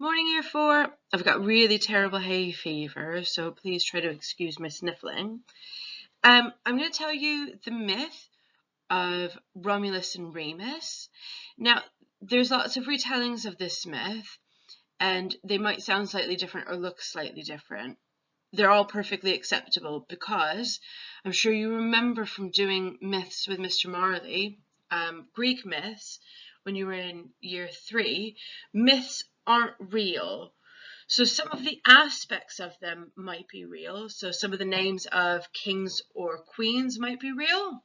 Morning, Year 4. I've got really terrible hay fever, so please try to excuse my sniffling. I'm going to tell you the myth of Romulus and Remus. Now, there's lots of retellings of this myth, and they might sound slightly different or look slightly different. They're all perfectly acceptable because I'm sure you remember from doing myths with Mr. Marley, Greek myths, when you were in Year 3, myths aren't real. So some of the aspects of them might be real. So some of the names of kings or queens might be real.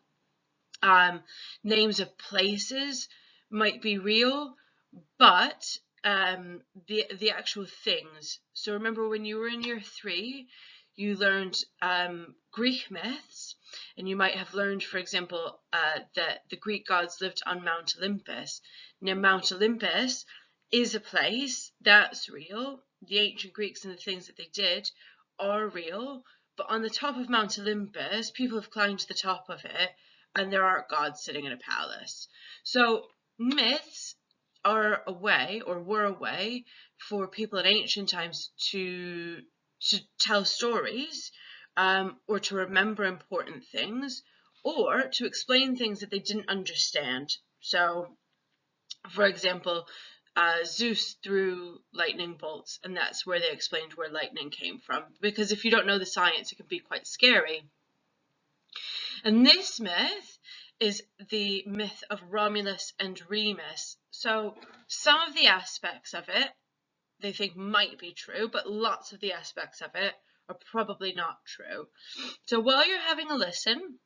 Names of places might be real, but the actual things. So remember when you were in Year 3, you learned Greek myths, and you might have learned, for example, that the Greek gods lived on Mount Olympus. Now, Mount Olympus is a place that's real. The ancient Greeks and the things that they did are real, but on the top of Mount Olympus, people have climbed to the top of it, and there aren't gods sitting in a palace. So myths are a way, or were a way, for people in ancient times to tell stories, or to remember important things, or to explain things that they didn't understand. So, for example, Zeus threw lightning bolts, and that's where they explained where lightning came from. Because if you don't know the science, it can be quite scary. And this myth is the myth of Romulus and Remus. So some of the aspects of it they think might be true, but lots of the aspects of it are probably not true. So while you're having a listen,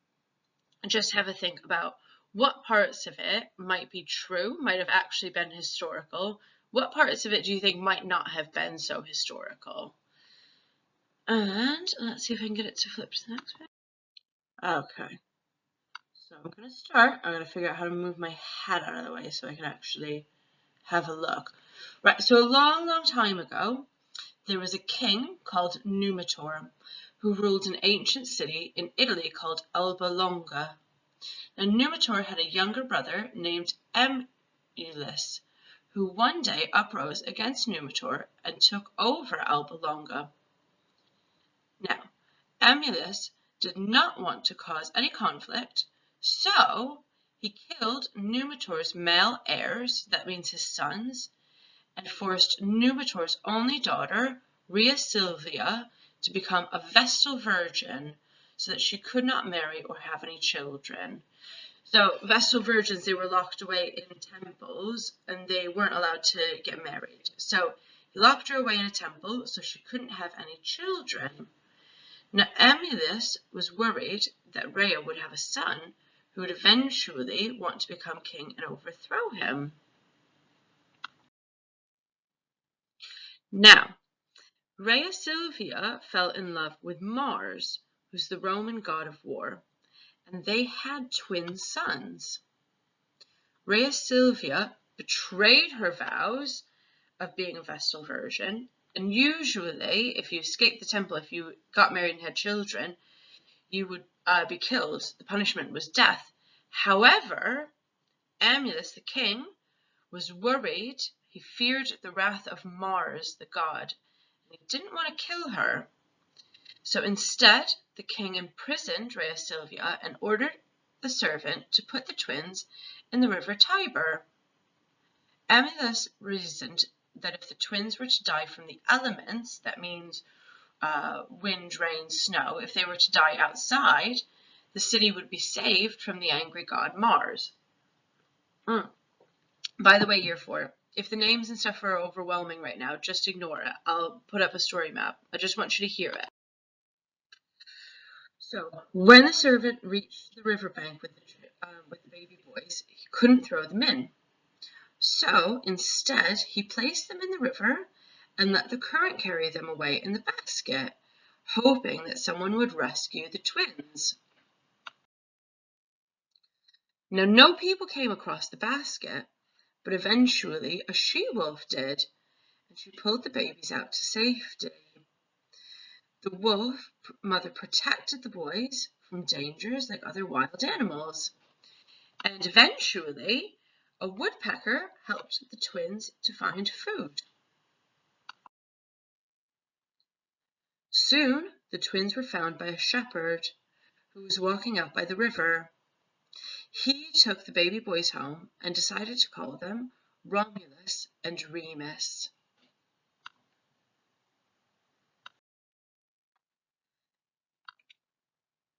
just have a think about what parts of it might be true, might have actually been historical. What parts of it do you think might not have been so historical? And let's see if I can get it to flip to the next bit. Okay. So I'm going to start. I'm going to figure out how to move my head out of the way so I can actually have a look. Right, so a long, long time ago, there was a king called Numitor who ruled an ancient city in Italy called Alba Longa. Now, Numitor had a younger brother named Emulus, who one day uprose against Numitor and took over Alba Longa. Now, Emulus did not want to cause any conflict, so he killed Numitor's male heirs, that means his sons, and forced Numitor's only daughter, Rhea Silvia, to become a Vestal Virgin so that she could not marry or have any children. So Vestal Virgins, they were locked away in temples and they weren't allowed to get married. So he locked her away in a temple so she couldn't have any children. Now Emulus was worried that Rhea would have a son who would eventually want to become king and overthrow him. Now, Rhea Silvia fell in love with Mars, who's the Roman god of war, and they had twin sons. Rhea Silvia betrayed her vows of being a Vestal Virgin, and usually, if you escaped the temple, if you got married and had children, you would be killed. The punishment was death. However, Emulus, the king, was worried. He feared the wrath of Mars, the god, and he didn't want to kill her. So instead, the king imprisoned Rhea Silvia and ordered the servant to put the twins in the river Tiber. Emulus reasoned that if the twins were to die from the elements, that means wind, rain, snow, if they were to die outside, the city would be saved from the angry god Mars. By the way, Year 4, if the names and stuff are overwhelming right now, just ignore it. I'll put up a story map. I just want you to hear it. So, when the servant reached the riverbank with the baby boys, he couldn't throw them in. So, instead, he placed them in the river and let the current carry them away in the basket, hoping that someone would rescue the twins. Now, no people came across the basket, but eventually a she-wolf did, and she pulled the babies out to safety. The wolf mother protected the boys from dangers like other wild animals, and eventually a woodpecker helped the twins to find food. Soon the twins were found by a shepherd who was walking out by the river. He took the baby boys home and decided to call them Romulus and Remus.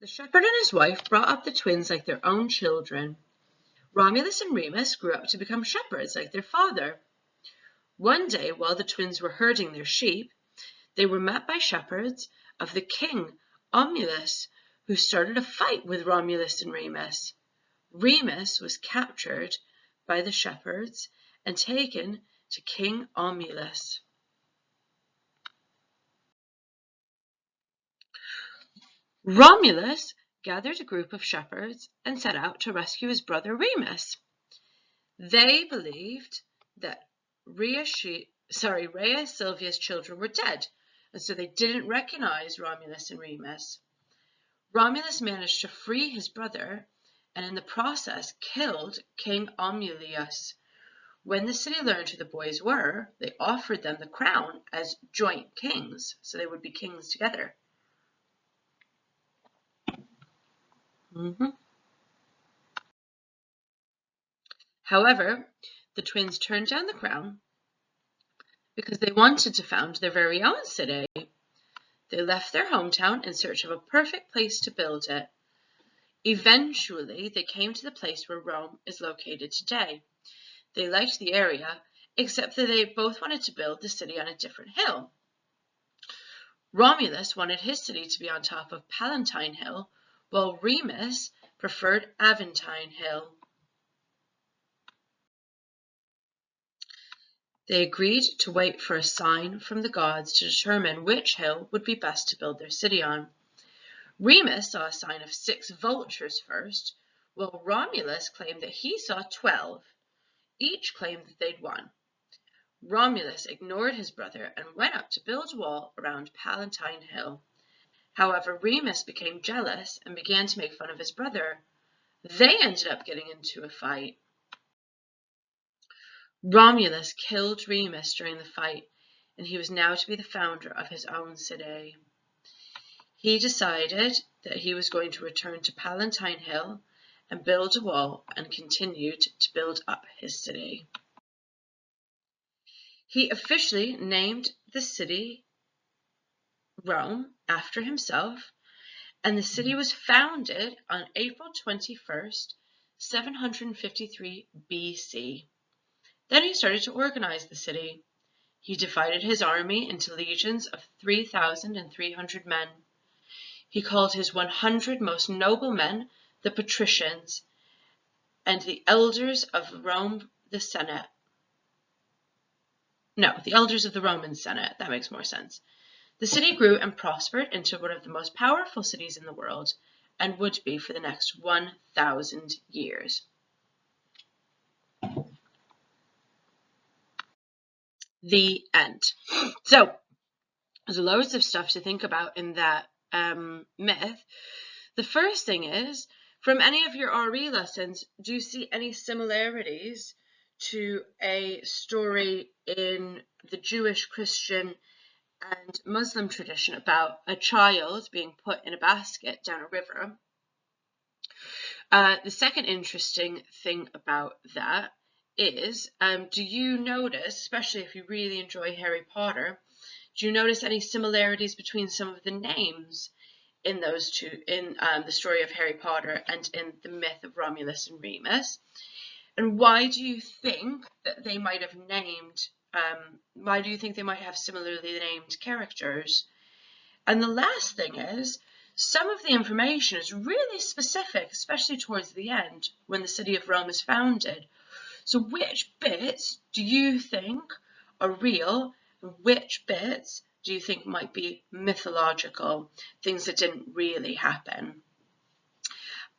The shepherd and his wife brought up the twins like their own children. Romulus and Remus grew up to become shepherds like their father. One day, while the twins were herding their sheep, they were met by shepherds of the king Romulus, who started a fight with Romulus and Remus. Remus was captured by the shepherds and taken to King Romulus. Romulus gathered a group of shepherds and set out to rescue his brother Remus. They believed that Rhea Silvia's children were dead, and so they didn't recognize Romulus and Remus. Romulus managed to free his brother and in the process killed King Romulus. When the city learned who the boys were, they offered them the crown as joint kings, so they would be kings together. However, the twins turned down the crown because they wanted to found their very own city. They left their hometown in search of a perfect place to build it. Eventually, they came to the place where Rome is located today. They liked the area, except that they both wanted to build the city on a different hill. Romulus wanted his city to be on top of Palatine Hill, while Remus preferred Aventine Hill. They agreed to wait for a sign from the gods to determine which hill would be best to build their city on. Remus saw a sign of 6 vultures first, while Romulus claimed that he saw 12. Each claimed that they'd won. Romulus ignored his brother and went up to build a wall around Palatine Hill. However, Remus became jealous and began to make fun of his brother. They ended up getting into a fight. Romulus killed Remus during the fight, and he was now to be the founder of his own city. He decided that he was going to return to Palatine Hill and build a wall and continued to build up his city. He officially named the city Rome after himself, and the city was founded on April 21st, 753 BC. Then he started to organize the city. He divided his army into legions of 3,300 men. He called his 100 most noble men the patricians, and the elders of Rome the Senate. No, the elders of the Roman Senate. That makes more sense. The city grew and prospered into one of the most powerful cities in the world, and would be for the next 1,000 years. The end. So, there's loads of stuff to think about in that myth. The first thing is, from any of your RE lessons, do you see any similarities to a story in the Jewish, Christian, and Muslim tradition about a child being put in a basket down a river? The second interesting thing about that is, do you notice, especially if you really enjoy Harry Potter, do you notice any similarities between some of the names in those two, in the story of Harry Potter and in the myth of Romulus and Remus? And why do you think that they might have named, why do you think they might have similarly named characters? And the last thing is, some of the information is really specific, especially towards the end when the city of Rome is founded. So which bits do you think are real, and which bits do you think might be mythological, things that didn't really happen?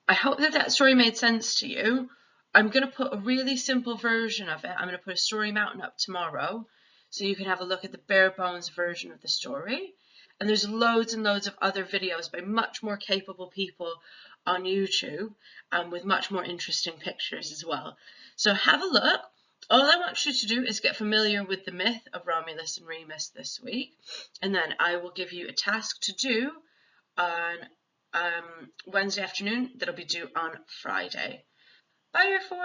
I hope that that story made sense to you. I'm going to put a really simple version of it. I'm going to put a story mountain up tomorrow so you can have a look at the bare bones version of the story. And there's loads and loads of other videos by much more capable people on YouTube with much more interesting pictures as well. So have a look. All I want you to do is get familiar with the myth of Romulus and Remus this week, and then I will give you a task to do on Wednesday afternoon that'll be due on Friday. Bye, year 4.